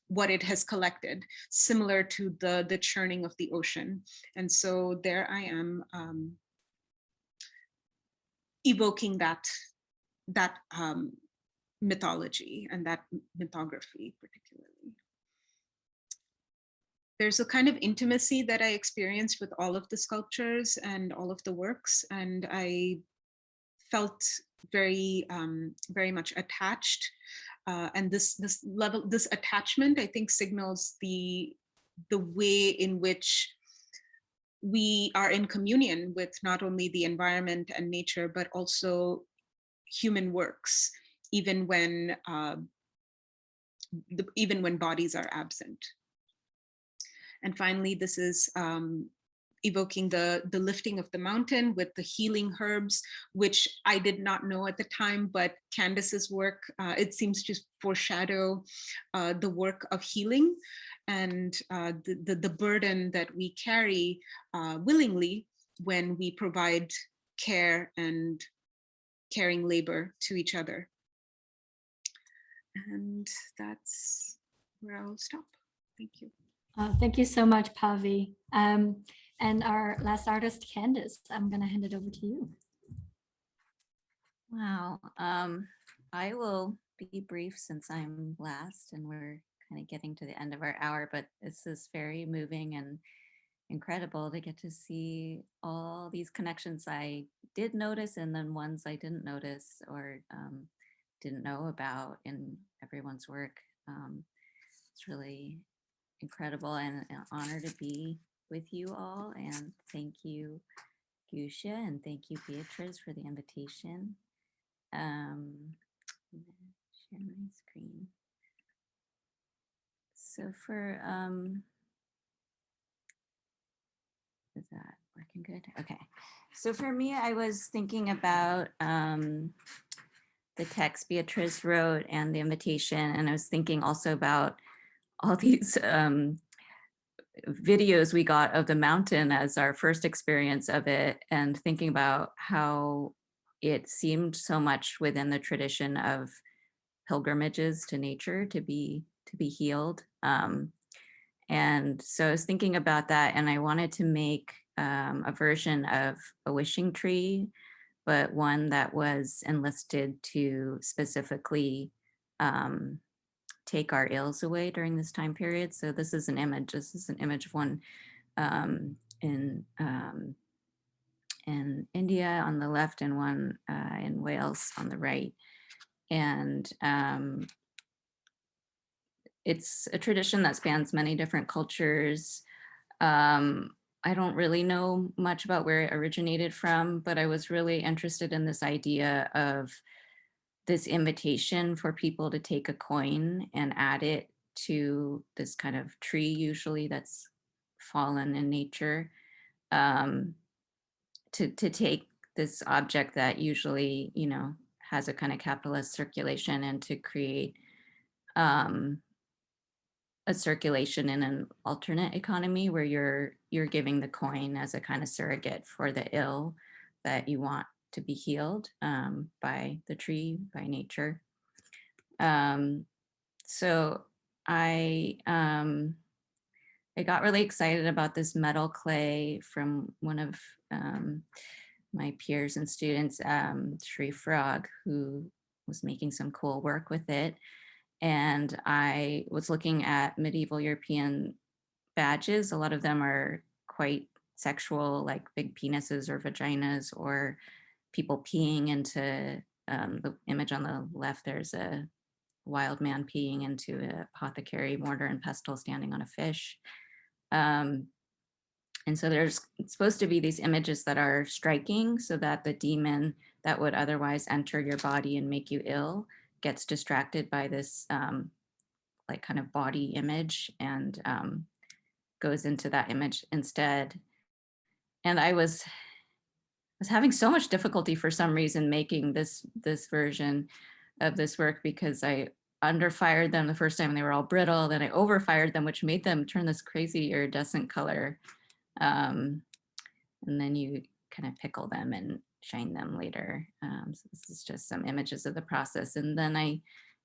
what it has collected, similar to the churning of the ocean. And so there I am evoking that mythology and that mythography particularly. There's a kind of intimacy that I experienced with all of the sculptures and all of the works, and I felt very, very much attached. And this attachment, I think, signals the way in which we are in communion with not only the environment and nature, but also human works, even when bodies are absent. And finally, this is evoking the lifting of the mountain with the healing herbs, which I did not know at the time, but Candice's work, it seems to foreshadow the work of healing and the burden that we carry willingly when we provide care and caring labor to each other. And that's where I'll stop. Thank you. Thank you so much, Pavi. And our last artist, Candice, I'm going to hand it over to you. Wow. I will be brief since I'm last and we're kind of getting to the end of our hour, but this is very moving and incredible to get to see all these connections I did notice and then ones I didn't notice or didn't know about in everyone's work. It's really incredible and an honor to be with you all. And thank you, Gusha, and thank you, Beatriz, for the invitation. I'm gonna share my screen. So for, is that working good? Okay. So for me, I was thinking about the text Beatriz wrote and the invitation, and I was thinking also about all these videos we got of the mountain as our first experience of it, and thinking about how it seemed so much within the tradition of pilgrimages to nature to be healed. And so I was thinking about that, and I wanted to make a version of a wishing tree, but one that was enlisted to specifically take our ills away during this time period. So this is an image. This is an image of one in India on the left and one in Wales on the right. And it's a tradition that spans many different cultures. I don't really know much about where it originated from, but I was really interested in this idea of this invitation for people to take a coin and add it to this kind of tree, usually that's fallen in nature, to take this object that usually, you know, has a kind of capitalist circulation and to create a circulation in an alternate economy where you're giving the coin as a kind of surrogate for the ill that you want to be healed by the tree, by nature. So I got really excited about this metal clay from one of my peers and students, Sri Frog, who was making some cool work with it. And I was looking at medieval European badges. A lot of them are quite sexual, like big penises or vaginas, or people peeing into the image on the left. There's a wild man peeing into an apothecary, mortar and pestle standing on a fish. And so there's supposed to be these images that are striking so that the demon that would otherwise enter your body and make you ill gets distracted by this like kind of body image and goes into that image instead. And I was having so much difficulty for some reason making this version of this work because I underfired them the first time and they were all brittle. Then I overfired them, which made them turn this crazy iridescent color. And then you kind of pickle them and shine them later. So this is just some images of the process. And then I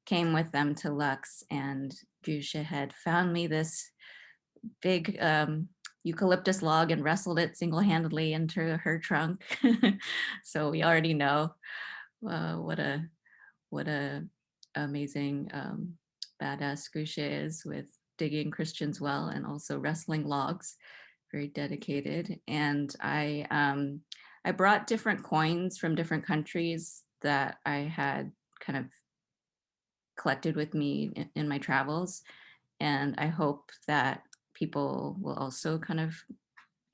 came with them to Lux, and Gusha had found me this big eucalyptus log and wrestled it single-handedly into her trunk. So we already know what a amazing badass Gusha is with digging Christians well and also wrestling logs. Very dedicated. And I brought different coins from different countries that I had kind of collected with me in my travels. And I hope that people will also kind of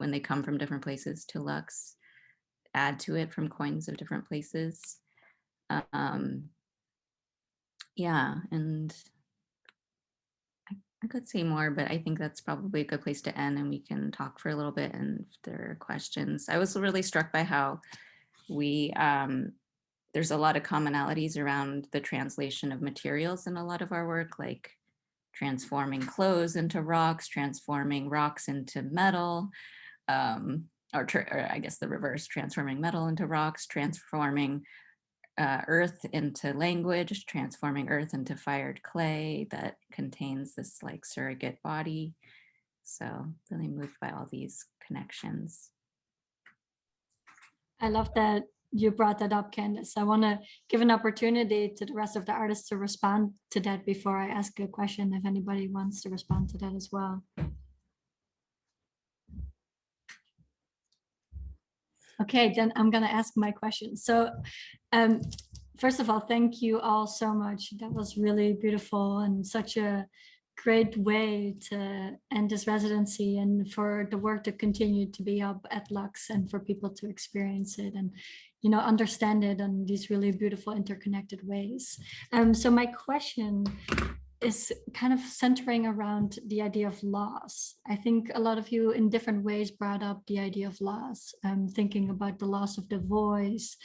when they come from different places to Lux, add to it from coins of different places. Yeah, and I could say more, but I think that's probably a good place to end, and we can talk for a little bit. And if there are questions, I was really struck by how we there's a lot of commonalities around the translation of materials in a lot of our work, like transforming clothes into rocks, transforming rocks into metal, or I guess the reverse, transforming metal into rocks, transforming earth into language, transforming earth into fired clay that contains this like surrogate body. So really moved by all these connections. I love that you brought that up, Candice. I want to give an opportunity to the rest of the artists to respond to that before I ask a question, if anybody wants to respond to that as well. Okay, then I'm going to ask my question. So first of all, thank you all so much. That was really beautiful and such a great way to end this residency, and for the work to continue to be up at Lux and for people to experience it and, you know, understand it in these really beautiful interconnected ways. So my question is kind of centering around the idea of loss. I think a lot of you in different ways brought up the idea of loss, thinking about the loss of the voice,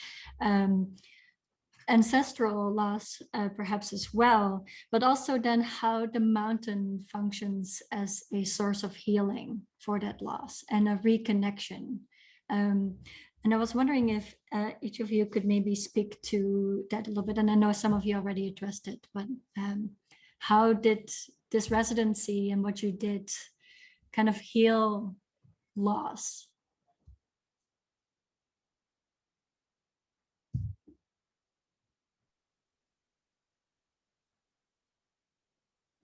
ancestral loss perhaps as well, but also then how the mountain functions as a source of healing for that loss and a reconnection. And I was wondering if each of you could maybe speak to that a little bit. And I know some of you already addressed it, but how did this residency and what you did kind of heal loss?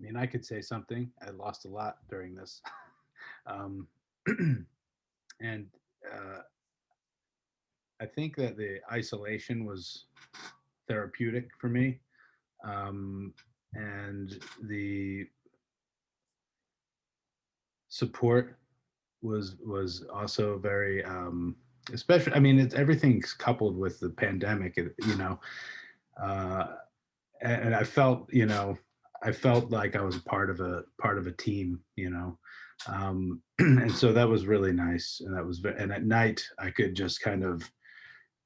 I mean, I could say something. I lost a lot during this. And I think that the isolation was therapeutic for me. And the support was also very, especially, I mean, everything's coupled with the pandemic, you know, and I felt, you know, I felt like I was part of a team, you know, and so that was really nice. And that was, and at night I could just kind of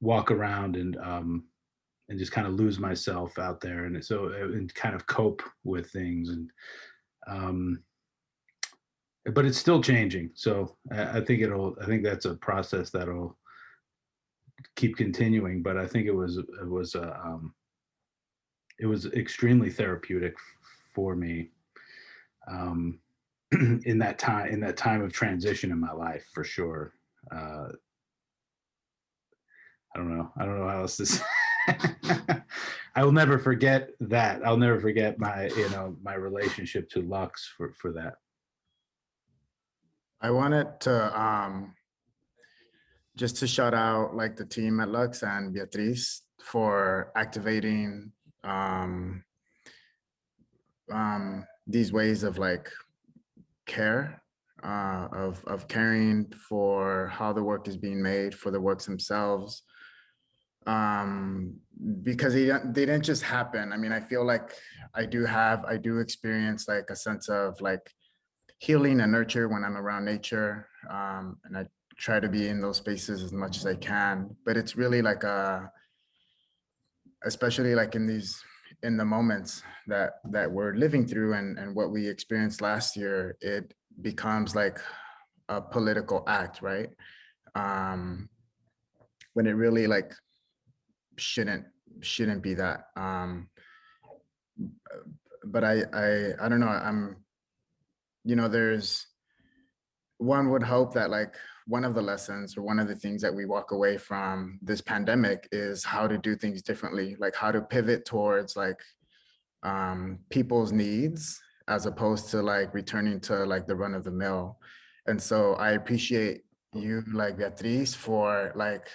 walk around and just kind of lose myself out there, and so and kind of cope with things, and but it's still changing. So I think that's a process that'll keep continuing. But I think it was extremely therapeutic for me in that time of transition in my life, for sure. I don't know how else to say. I will never forget that. I'll never forget my, you know, my relationship to Lux for that. I wanted to just to shout out like the team at Lux and Beatriz for activating these ways of like care, of caring for how the work is being made, for the works themselves, because they didn't just happen. I mean, I feel like I do experience like a sense of like healing and nurture when I'm around nature, and I try to be in those spaces as much as I can. But it's really like especially like in the moments that we're living through and what we experienced last year, it becomes like a political act, right? When it really like shouldn't be that. But I don't know. You know, one would hope that like one of the lessons or one of the things that we walk away from this pandemic is how to do things differently, like how to pivot towards like people's needs as opposed to like returning to like the run of the mill. And so I appreciate you, like Beatriz, for like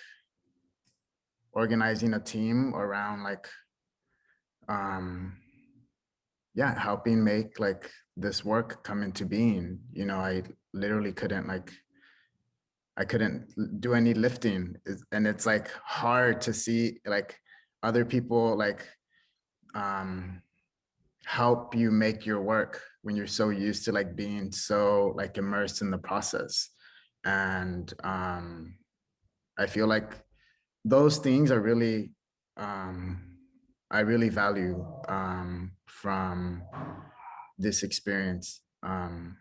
organizing a team around like yeah, helping make like this work come into being. You know, I literally couldn't like I couldn't do any lifting. And it's like hard to see like other people like help you make your work when you're so used to like being so like immersed in the process. And I feel like those things are really, I really value from this experience. And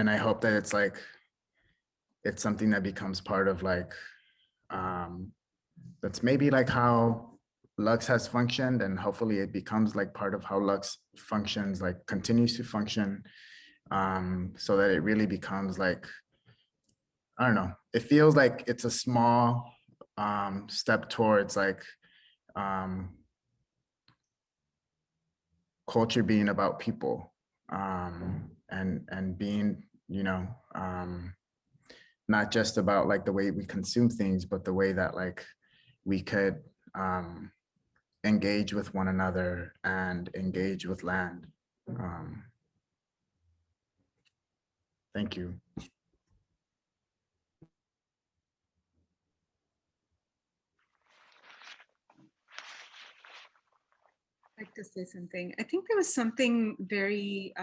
I hope that it's like, it's something that becomes part of like, that's maybe like how Lux has functioned, and hopefully it becomes like part of how Lux functions, like continues to function, so that it really becomes like, I don't know, it feels like it's a small step towards like culture being about people, and being, you know, not just about like the way we consume things, but the way that like we could engage with one another and engage with land. Thank you. I'd like to say something. I think there was something very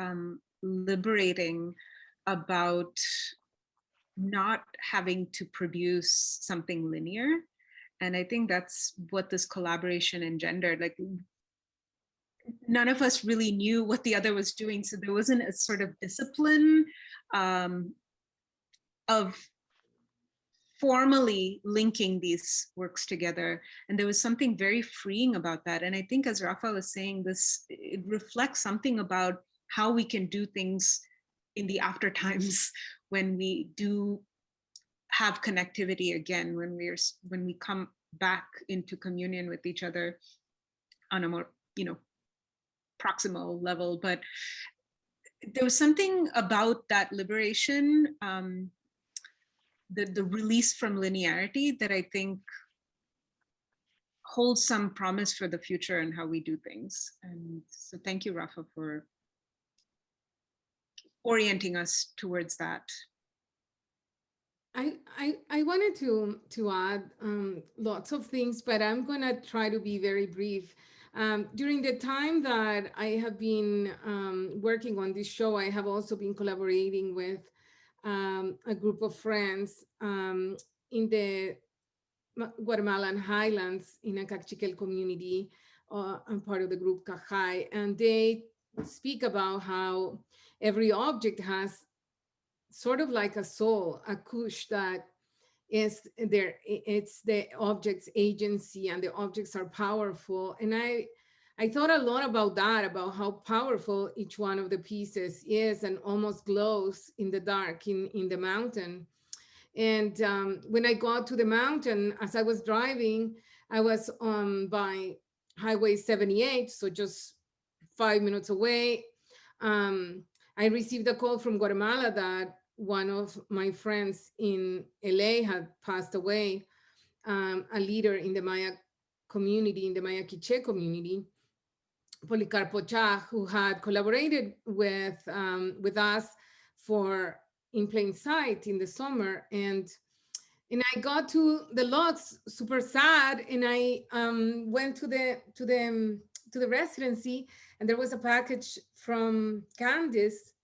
liberating about not having to produce something linear. And I think that's what this collaboration engendered. Like, none of us really knew what the other was doing. So there wasn't a sort of discipline of formally linking these works together. And there was something very freeing about that. And I think, as Rafa was saying, this, it reflects something about how we can do things in the after times when we do have connectivity again, when we come back into communion with each other on a more, you know, proximal level. But there was something about that liberation, the release from linearity, that I think holds some promise for the future and how we do things. And so thank you, Rafa, for orienting us towards that. I wanted to add lots of things, but I'm gonna try to be very brief. During the time that I have been working on this show, I have also been collaborating with a group of friends in the Guatemalan highlands in a Cachiquel community. I'm part of the group Cajay, and they speak about how every object has sort of like a soul, a kush that is there. It's the object's agency, and the objects are powerful. And I thought a lot about that, about how powerful each one of the pieces is and almost glows in the dark in the mountain. And when I got to the mountain, as I was driving, I was by Highway 78, so just 5 minutes away. I received a call from Guatemala that one of my friends in LA had passed away, a leader in the Maya community, in the Maya Quiche community, Policarpo Cha, who had collaborated with us for In Plain Sight in the summer. And I got to the lots super sad, and I went to the residency, and there was a package from Candice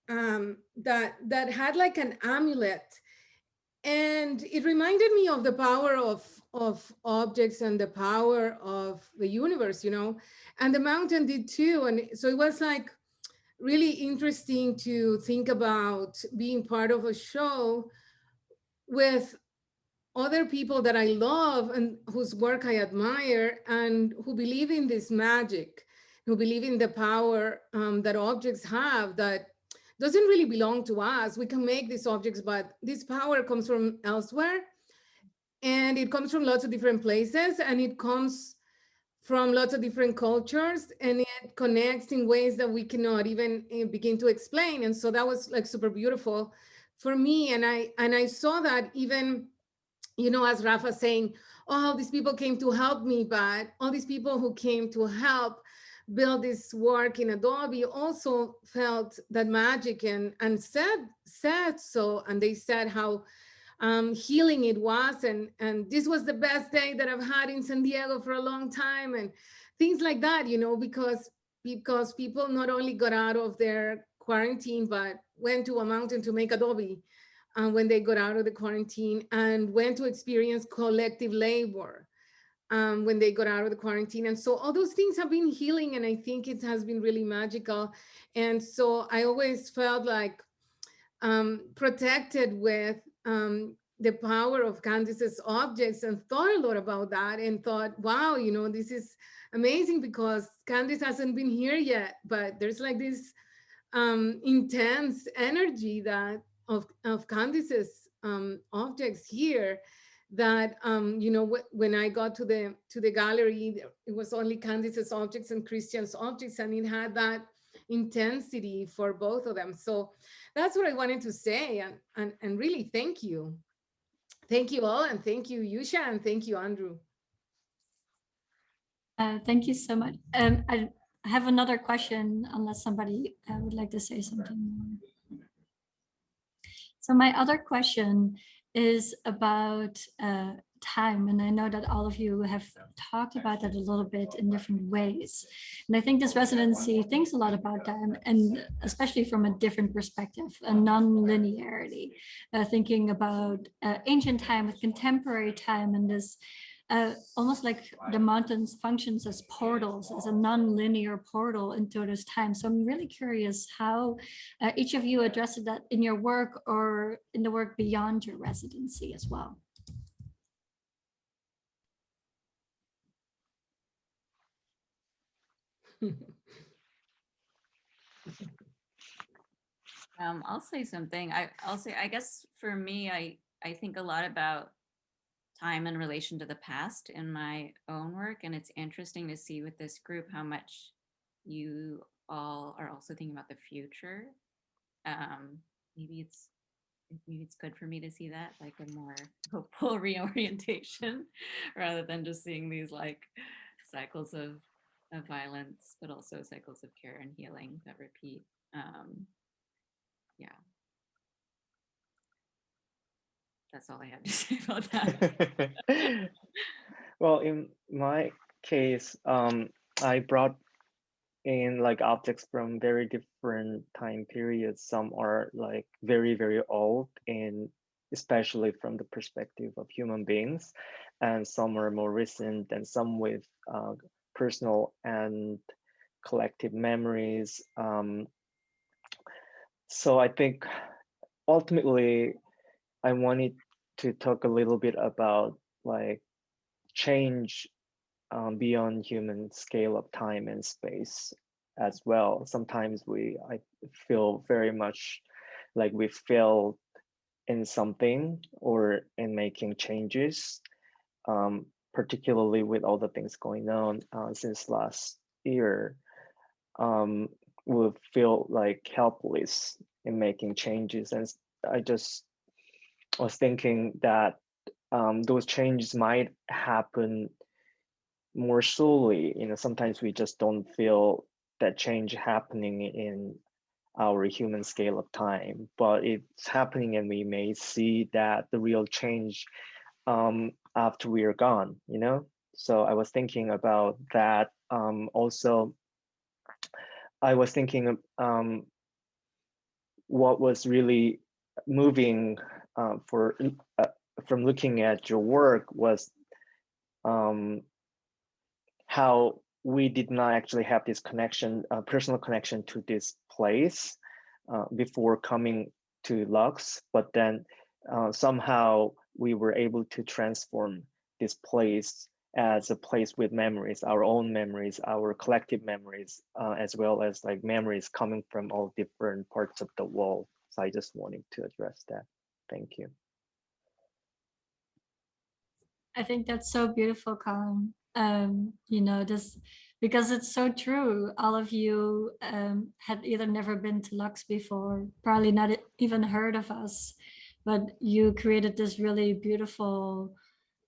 that had like an amulet, and it reminded me of the power of objects and the power of the universe, you know, and the mountain did too. And so it was like really interesting to think about being part of a show with other people that I love and whose work I admire, and who believe in this magic, who believe in the power that objects have that doesn't really belong to us. We can make these objects, but this power comes from elsewhere, and it comes from lots of different places, and it comes from lots of different cultures, and it connects in ways that we cannot even begin to explain. And so that was like super beautiful for me. And I saw that even, you know, as Rafa saying, oh, these people came to help me, but all these people who came to help built this work in Adobe also felt that magic and said so. And they said how healing it was. And this was the best day that I've had in San Diego for a long time, and things like that, you know, because people not only got out of their quarantine, but went to a mountain to make Adobe when they got out of the quarantine, and went to experience collective labor when they got out of the quarantine. And so all those things have been healing, and I think it has been really magical. And so I always felt like protected with the power of Candice's objects, and thought a lot about that, and thought, wow, you know, this is amazing because Candice hasn't been here yet, but there's like this intense energy that of Candice's objects here that you know, when I got to the gallery, it was only Candice's objects and Christian's objects, and it had that intensity for both of them. So that's what I wanted to say, and really thank you all, and thank you Yusha, and thank you Andrew. Thank you so much. I have another question, unless somebody would like to say something more. So my other question is about time, and I know that all of you have talked about that a little bit in different ways, and I think this residency thinks a lot about time, and especially from a different perspective, a non-linearity, thinking about ancient time with contemporary time, and this almost like the mountains functions as portals, as a non-linear portal into this time. So I'm really curious how each of you addressed that in your work or in the work beyond your residency as well. I'll say something. I'll say, I guess for me, I think a lot about time in relation to the past in my own work. And it's interesting to see with this group how much you all are also thinking about the future. Maybe it's good for me to see that, like a more hopeful reorientation rather than just seeing these like cycles of violence, but also cycles of care and healing that repeat. Yeah. That's all I have to say about that. Well, in my case, I brought in like objects from very different time periods. Some are like very, very old, and especially from the perspective of human beings, and some are more recent, and some with personal and collective memories. So I think ultimately I wanted to talk a little bit about like change beyond human scale of time and space as well. Sometimes I feel very much like we failed in something or in making changes, particularly with all the things going on since last year. We feel like helpless in making changes, and I just was thinking that those changes might happen more slowly. You know, sometimes we just don't feel that change happening in our human scale of time, but it's happening, and we may see that the real change after we are gone, you know? So I was thinking about that. Also, I was thinking what was really moving from looking at your work was how we did not actually have this connection, personal connection to this place before coming to Lux, but then somehow we were able to transform this place as a place with memories, our own memories, our collective memories, as well as like memories coming from all different parts of the world. So I just wanted to address that. Thank you. I think that's so beautiful, Colin. You know, this, because it's so true. All of you had either never been to Lux before, probably not even heard of us, but you created this really beautiful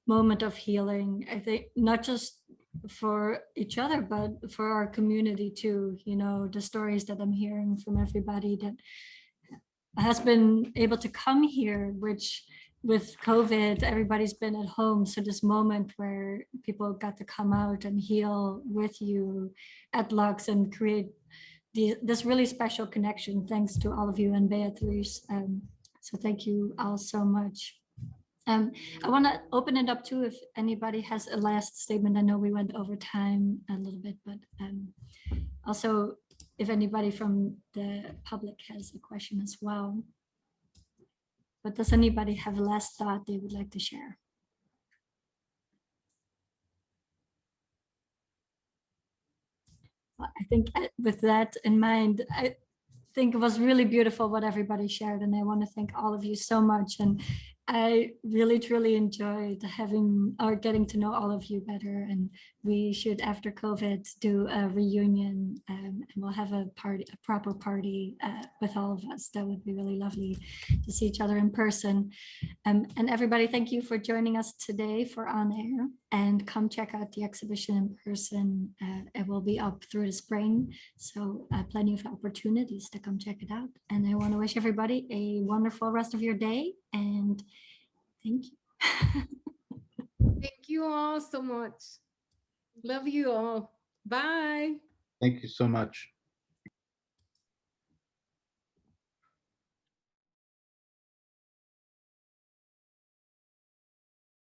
moment of healing. I think not just for each other, but for our community too. You know, the stories that I'm hearing from everybody that has been able to come here, which with COVID, everybody's been at home. So this moment where people got to come out and heal with you at Lux and create this really special connection. Thanks to all of you and Beatriz. So thank you all so much. I want to open it up too if anybody has a last statement. I know we went over time a little bit, but also if anybody from the public has a question as well. But does anybody have a last thought they would like to share? Well, I think with that in mind, I think it was really beautiful what everybody shared, and I want to thank all of you so much. And I really truly enjoyed having or getting to know all of you better. And we should, after COVID, do a reunion, and we'll have a party, a proper party with all of us. That would be really lovely to see each other in person. And everybody, thank you for joining us today for On Air. And come check out the exhibition in person. It will be up through the spring, so plenty of opportunities to come check it out. And I want to wish everybody a wonderful rest of your day, and thank you. Thank you all so much. Love you all. Bye. Thank you so much.